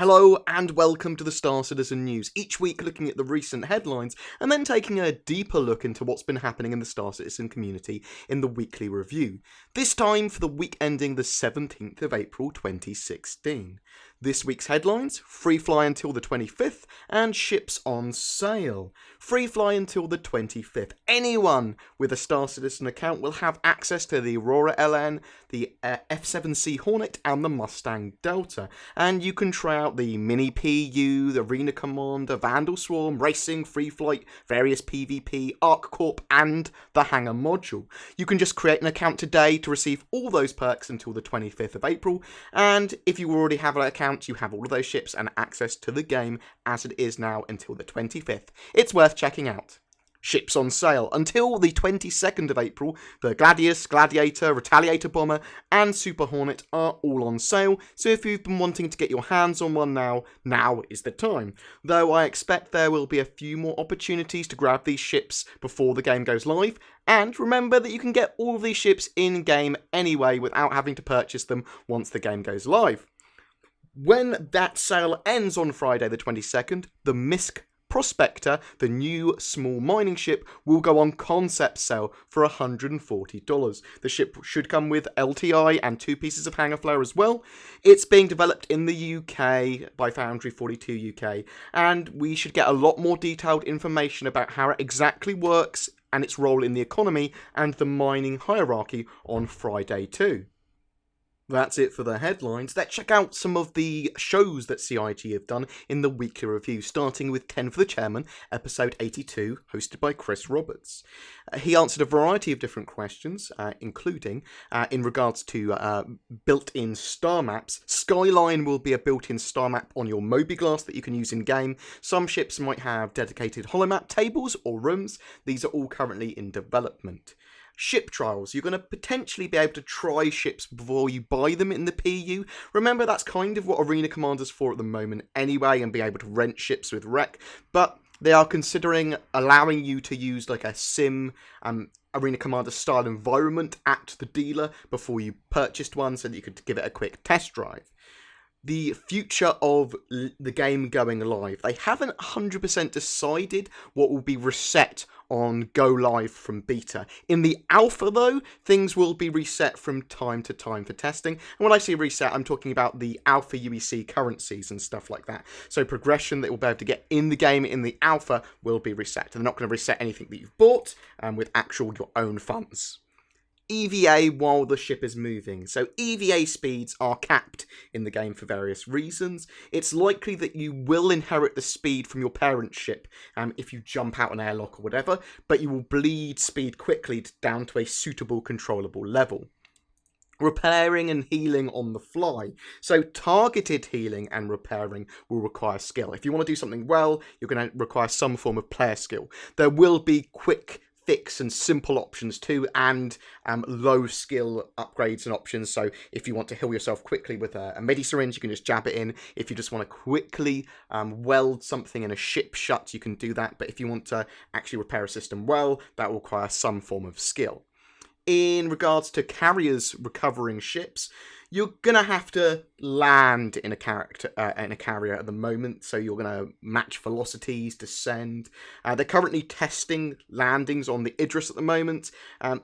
Hello and welcome to the Star Citizen News, each week looking at the recent headlines and then taking a deeper look into what's been happening in the Star Citizen community in the weekly review, this time for the week ending the 17th of April 2016. This week's headlines: free fly until the 25th and ships on sale. Free fly until the 25th. Anyone with a Star Citizen account will have access to the Aurora LN, the F7C Hornet and the Mustang Delta, and you can try out the Mini PU, the Arena Commander, Vandal Swarm, Racing, Free Flight, various PvP, ArcCorp and the Hangar module. You can just create an account today to receive all those perks until the 25th of April, and if you already have an account, you have all of those ships and access to the game as it is now until the 25th. It's worth checking out. Ships on sale until the 22nd of April. The Gladius, Gladiator, Retaliator Bomber and Super Hornet are all on sale, so if you've been wanting to get your hands on one now is the time. Though I expect there will be a few more opportunities to grab these ships before the game goes live, and remember that you can get all of these ships in-game anyway without having to purchase them once the game goes live. When that sale ends on Friday the 22nd, the MISC Prospector, the new small mining ship, will go on concept sale for $140. The ship should come with LTI and 2 pieces of hangar flare as well. It's being developed in the UK by Foundry 42 UK, and we should get a lot more detailed information about how it exactly works and its role in the economy and the mining hierarchy on Friday too. That's it for the headlines. Let's check out some of the shows that CIG have done in the weekly review, starting with 10 for the Chairman, episode 82, hosted by Chris Roberts. He answered a variety of different questions, including in regards to built-in star maps. Skyline will be a built-in star map on your Mobi-Glass that you can use in-game. Some ships might have dedicated holomap tables or rooms. These are all currently in development. Ship trials. You're going to potentially be able to try ships before you buy them in the PU. Remember, that's kind of what Arena Commander's for at the moment anyway, and be able to rent ships with rec. But they are considering allowing you to use like a sim Arena Commander style environment at the dealer before you purchased one, so that you could give it a quick test drive. The future of the game going live. They haven't 100% decided what will be reset on go live from beta. In the alpha though, things will be reset from time to time for testing. And when I say reset, I'm talking about the alpha UEC currencies and stuff like that. So progression that we'll be able to get in the game in the alpha will be reset. They're not going to reset anything that you've bought with actual your own funds. EVA while the ship is moving. So EVA speeds are capped in the game for various reasons. It's likely that you will inherit the speed from your parent ship if you jump out an airlock or whatever, but you will bleed speed quickly down to a suitable controllable level. Repairing and healing on the fly. So targeted healing and repairing will require skill. If you want to do something well, you're going to require some form of player skill. There will be quick fix and simple options too, and low skill upgrades and options. So if you want to heal yourself quickly with a medi syringe, you can just jab it in. If you just want to quickly weld something in a ship shut, you can do that. But if you want to actually repair a system well, that will require some form of skill. In regards to carriers recovering ships, you're gonna have to land in a carrier at the moment, so you're gonna match velocities, descend. They're currently testing landings on the Idris at the moment.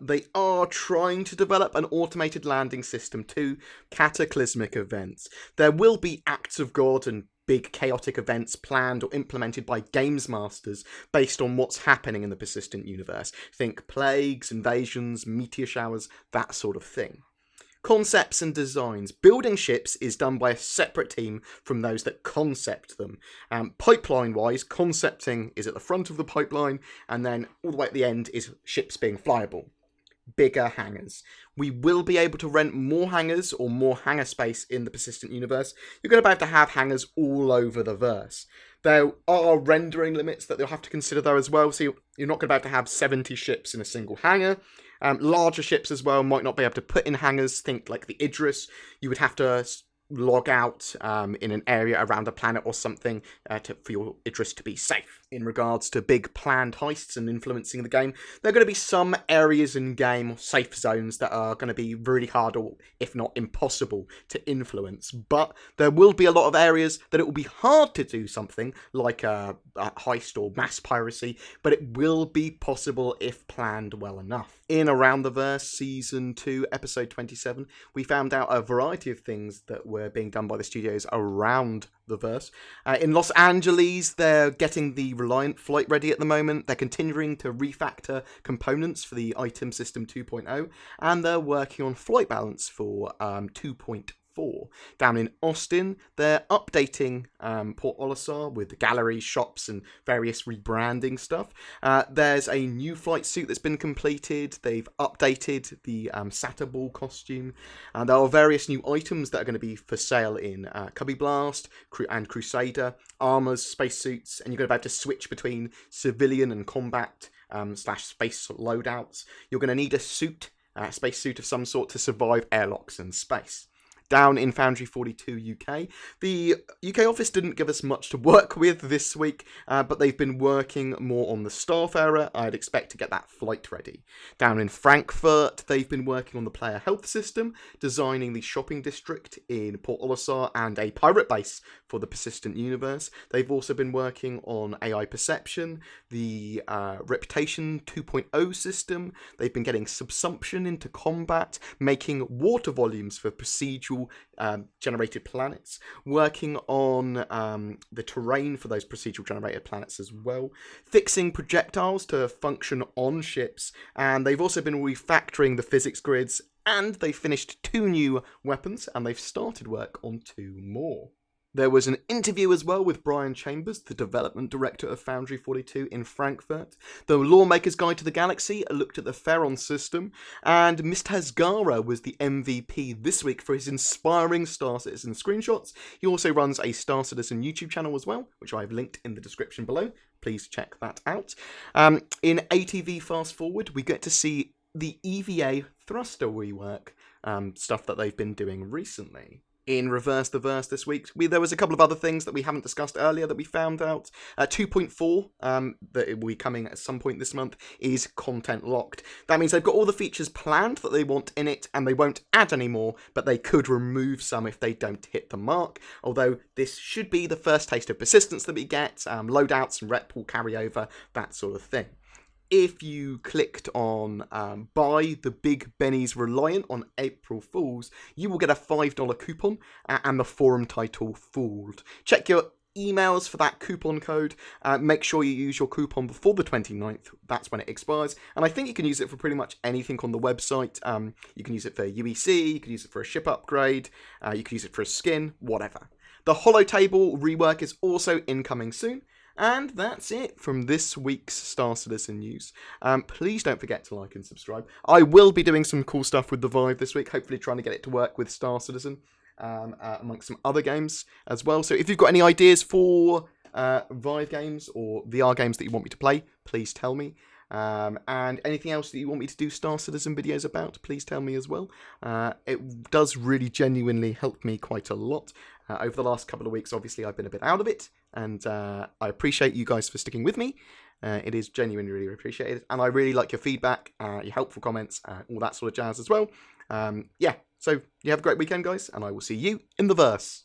They are trying to develop an automated landing system too. Cataclysmic events. There will be acts of God and big chaotic events planned or implemented by games masters based on what's happening in the persistent universe. Think plagues, invasions, meteor showers, that sort of thing. Concepts and designs. Building ships is done by a separate team from those that concept them. Pipeline-wise, concepting is at the front of the pipeline, and then all the way at the end is ships being flyable. Bigger hangars. We will be able to rent more hangars or more hangar space in the persistent universe. You're going to be able to have hangars all over the verse. There are rendering limits that you'll have to consider though as well, so you're not going to be able to have 70 ships in a single hangar. Larger ships as well might not be able to put in hangars. Think like the Idris. You would have to log out in an area around a planet or something for your Idris to be safe. in regards to big planned heists and influencing the game. There are going to be some areas in game, or safe zones, that are going to be really hard or, if not impossible, to influence. But there will be a lot of areas that it will be hard to do something, like a heist or mass piracy, but it will be possible if planned well enough. In Around the Verse Season 2, Episode 27, we found out a variety of things that were being done by the studios around the verse. In Los Angeles, they're getting the Reliant flight ready at the moment. They're continuing to refactor components for the Item System 2.0, and they're working on flight balance for 2.4. Down in Austin, they're updating Port Olisar with galleries, shops, and various rebranding stuff. There's a new flight suit that's been completed. They've updated the Sata Ball costume. And there are various new items that are going to be for sale in Cubby Blast and Crusader, armors, spacesuits, and you're going to be able to switch between civilian and combat / space loadouts. You're going to need a suit, space suit of some sort, to survive airlocks and space. Down in Foundry 42 UK. The UK office didn't give us much to work with this week, but they've been working more on the Starfarer. I'd expect to get that flight ready. Down in Frankfurt, they've been working on the player health system, designing the shopping district in Port Olisar, and a pirate base for the Persistent Universe. They've also been working on AI perception, the Reputation 2.0 system. They've been getting subsumption into combat, making water volumes for procedural generated planets, working on the terrain for those procedural generated planets as well, fixing projectiles to function on ships, and they've also been refactoring the physics grids, and they finished 2 new weapons, and they've started work on 2 more. There was an interview as well with Brian Chambers, the development director of Foundry 42 in Frankfurt. The Lawmaker's Guide to the Galaxy looked at the Ferron system, and Mr. Hasgara was the MVP this week for his inspiring Star Citizen screenshots. He also runs a Star Citizen YouTube channel as well, which I've linked in the description below. Please check that out. In ATV Fast Forward, we get to see the EVA thruster rework, stuff that they've been doing recently. In Reverse the Verse this week, there was a couple of other things that we haven't discussed earlier that we found out. 2.4, that it will be coming at some point this month, is content locked. That means they've got all the features planned that they want in it, and they won't add any more, but they could remove some if they don't hit the mark. Although this should be the first taste of persistence that we get, loadouts and rep pool carryover, that sort of thing. If you clicked on Buy the Big Benny's Reliant on April Fools, you will get a $5 coupon and the forum title Fooled. Check your emails for that coupon code. Make sure you use your coupon before the 29th. That's when it expires. And I think you can use it for pretty much anything on the website. You can use it for UEC, you can use it for a ship upgrade, you can use it for a skin, whatever. The Holotable rework is also incoming soon. And that's it from this week's Star Citizen news. Please don't forget to like and subscribe. I will be doing some cool stuff with the Vive this week, hopefully trying to get it to work with Star Citizen, amongst some other games as well. So if you've got any ideas for Vive games or VR games that you want me to play, please tell me. And anything else that you want me to do Star Citizen videos about, please tell me as well. It does really genuinely help me quite a lot. Over the last couple of weeks, obviously, I've been a bit out of it, and I appreciate you guys for sticking with me. It is genuinely really appreciated, and I really like your feedback, your helpful comments, all that sort of jazz as well. Yeah, so you have a great weekend, guys, and I will see you in the verse.